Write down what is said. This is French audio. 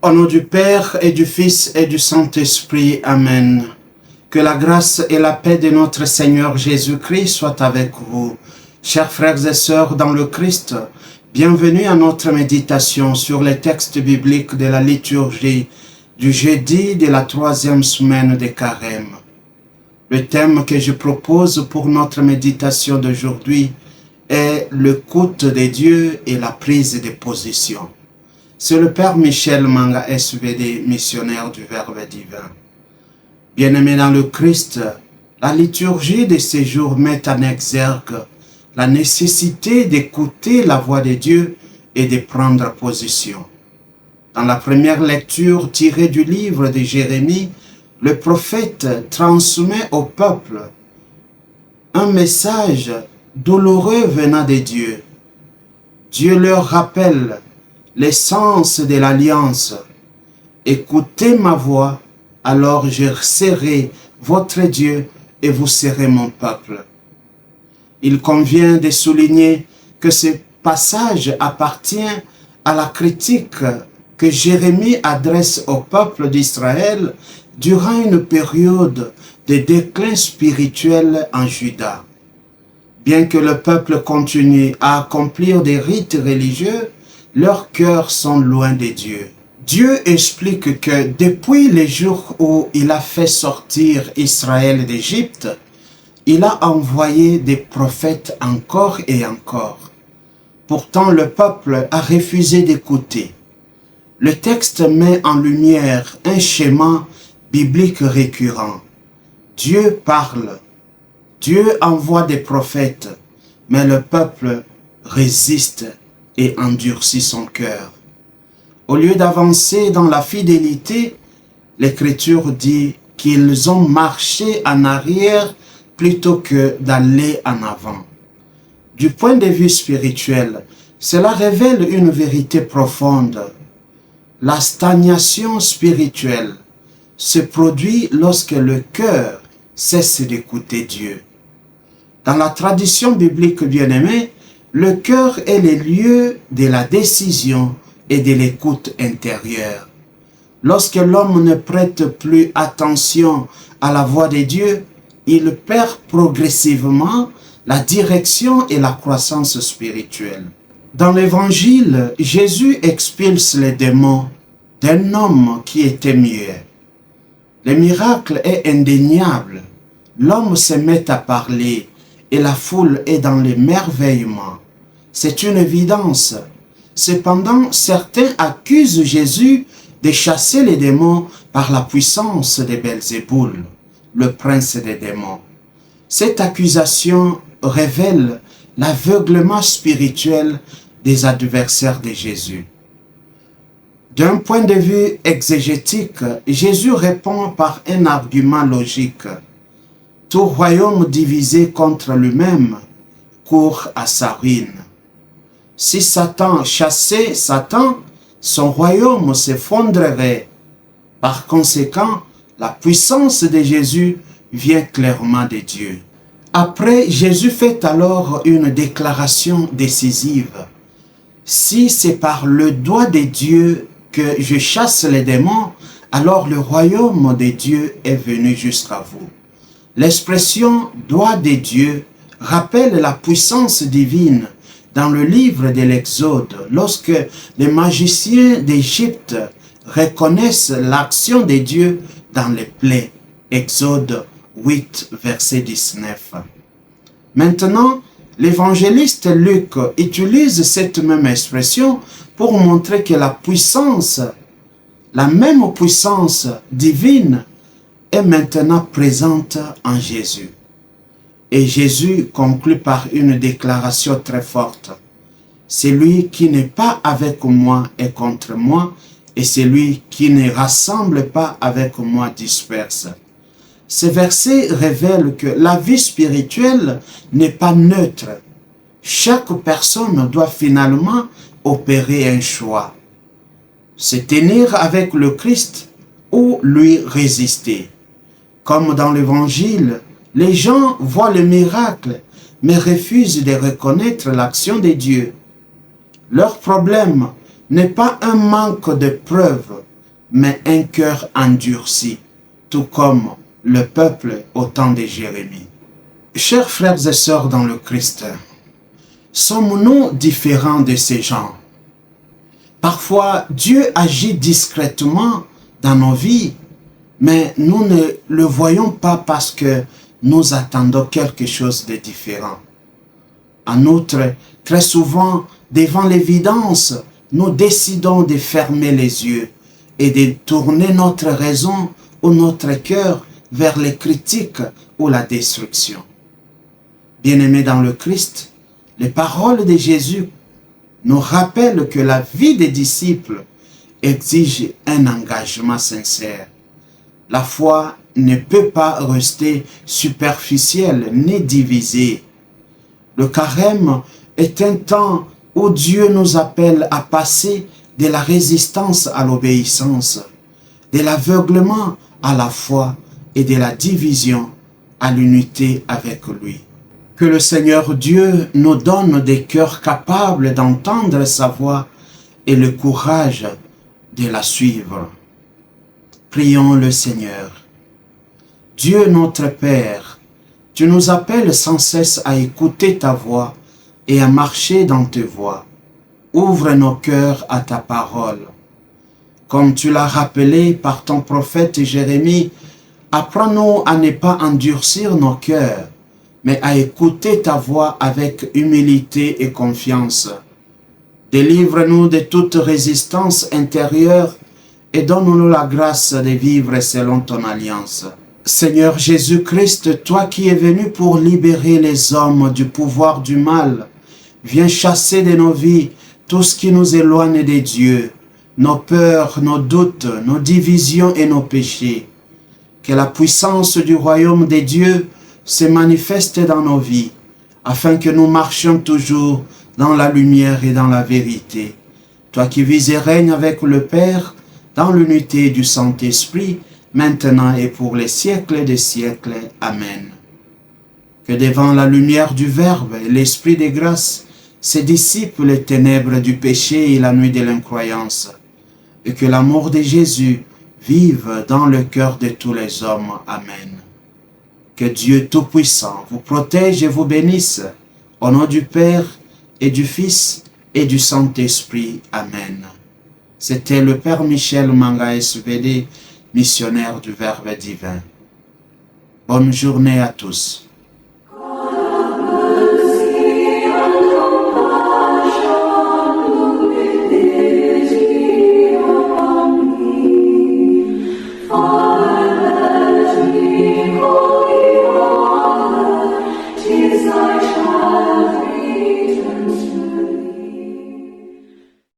Au nom du Père et du Fils et du Saint-Esprit. Amen. Que la grâce et la paix de notre Seigneur Jésus-Christ soient avec vous. Chers frères et sœurs dans le Christ, bienvenue à notre méditation sur les textes bibliques de la liturgie du jeudi de la 3e semaine de Carême. Le thème que je propose pour notre méditation d'aujourd'hui est l'écoute de Dieu et la prise de position. C'est le Père Michel Manga, SVD, missionnaire du Verbe divin. Bien-aimés dans le Christ, la liturgie de ces jours met en exergue la nécessité d'écouter la voix de Dieu et de prendre position. Dans la première lecture tirée du livre de Jérémie, le prophète transmet au peuple un message douloureux venant de Dieu. Dieu leur rappelle l'essence de l'alliance. Écoutez ma voix, alors je serai votre Dieu et vous serez mon peuple. Il convient de souligner que ce passage appartient à la critique que Jérémie adresse au peuple d'Israël durant une période de déclin spirituel en Juda. Bien que le peuple continue à accomplir des rites religieux, leurs cœurs sont loin de Dieu. Dieu explique que depuis les jours où il a fait sortir Israël d'Égypte, il a envoyé des prophètes encore et encore. Pourtant, le peuple a refusé d'écouter. Le texte met en lumière un schéma biblique récurrent. Dieu parle, Dieu envoie des prophètes, mais le peuple résiste et endurcit son cœur. Au lieu d'avancer dans la fidélité, l'Écriture dit qu'ils ont marché en arrière plutôt que d'aller en avant. Du point de vue spirituel, cela révèle une vérité profonde. La stagnation spirituelle se produit lorsque le cœur cesse d'écouter Dieu. Dans la tradition biblique bien-aimée, le cœur est le lieu de la décision et de l'écoute intérieure. Lorsque l'homme ne prête plus attention à la voix de Dieu, il perd progressivement la direction et la croissance spirituelle. Dans l'Évangile, Jésus expulse les démons d'un homme qui était muet. Le miracle est indéniable. L'homme se met à parler et la foule est dans l'émerveillement. C'est une évidence. Cependant, certains accusent Jésus de chasser les démons par la puissance de Belzéboul, le prince des démons. Cette accusation révèle l'aveuglement spirituel des adversaires de Jésus. D'un point de vue exégétique, Jésus répond par un argument logique. Tout royaume divisé contre lui-même court à sa ruine. Si Satan chassait Satan, son royaume s'effondrerait. Par conséquent, la puissance de Jésus vient clairement de Dieu. Après, Jésus fait alors une déclaration décisive. Si c'est par le doigt de Dieu que je chasse les démons, alors le royaume de Dieu est venu jusqu'à vous. L'expression « doigt de Dieu » rappelle la puissance divine dans le livre de l'Exode, lorsque les magiciens d'Égypte reconnaissent l'action de Dieu dans les plaies. Exode 8, verset 19. Maintenant, l'évangéliste Luc utilise cette même expression pour montrer que la même puissance divine est maintenant présente en Jésus. Et Jésus conclut par une déclaration très forte. Celui qui n'est pas avec moi est contre moi, et celui qui ne rassemble pas avec moi disperse. Ce verset révèle que la vie spirituelle n'est pas neutre. Chaque personne doit finalement opérer un choix. Se tenir avec le Christ ou lui résister. Comme dans l'Évangile, les gens voient le miracle, mais refusent de reconnaître l'action de Dieu. Leur problème n'est pas un manque de preuves, mais un cœur endurci, tout comme le peuple au temps de Jérémie. Chers frères et sœurs dans le Christ, sommes-nous différents de ces gens? Parfois, Dieu agit discrètement dans nos vies, mais nous ne le voyons pas parce que nous attendons quelque chose de différent. En outre, très souvent, devant l'évidence, nous décidons de fermer les yeux et de tourner notre raison ou notre cœur vers les critiques ou la destruction. Bien-aimés dans le Christ, les paroles de Jésus nous rappellent que la vie des disciples exige un engagement sincère. La foi ne peut pas rester superficielle ni divisée. Le carême est un temps où Dieu nous appelle à passer de la résistance à l'obéissance, de l'aveuglement à la foi et de la division à l'unité avec lui. Que le Seigneur Dieu nous donne des cœurs capables d'entendre sa voix et le courage de la suivre. Prions le Seigneur. Dieu notre Père, tu nous appelles sans cesse à écouter ta voix et à marcher dans tes voies. Ouvre nos cœurs à ta parole. Comme tu l'as rappelé par ton prophète Jérémie, apprends-nous à ne pas endurcir nos cœurs, mais à écouter ta voix avec humilité et confiance. Délivre-nous de toute résistance intérieure et donne-nous la grâce de vivre selon ton alliance. Seigneur Jésus-Christ, toi qui es venu pour libérer les hommes du pouvoir du mal, viens chasser de nos vies tout ce qui nous éloigne de Dieu, nos peurs, nos doutes, nos divisions et nos péchés. Que la puissance du royaume de Dieu se manifeste dans nos vies, afin que nous marchions toujours dans la lumière et dans la vérité. Toi qui vis et règnes avec le Père, dans l'unité du Saint-Esprit, maintenant et pour les siècles des siècles. Amen. Que devant la lumière du Verbe et l'Esprit de grâce, se dissipent les ténèbres du péché et la nuit de l'incroyance, et que l'amour de Jésus vive dans le cœur de tous les hommes. Amen. Que Dieu Tout-Puissant vous protège et vous bénisse, au nom du Père et du Fils et du Saint-Esprit. Amen. C'était le Père Michel Manga SVD, missionnaire du Verbe divin. Bonne journée à tous.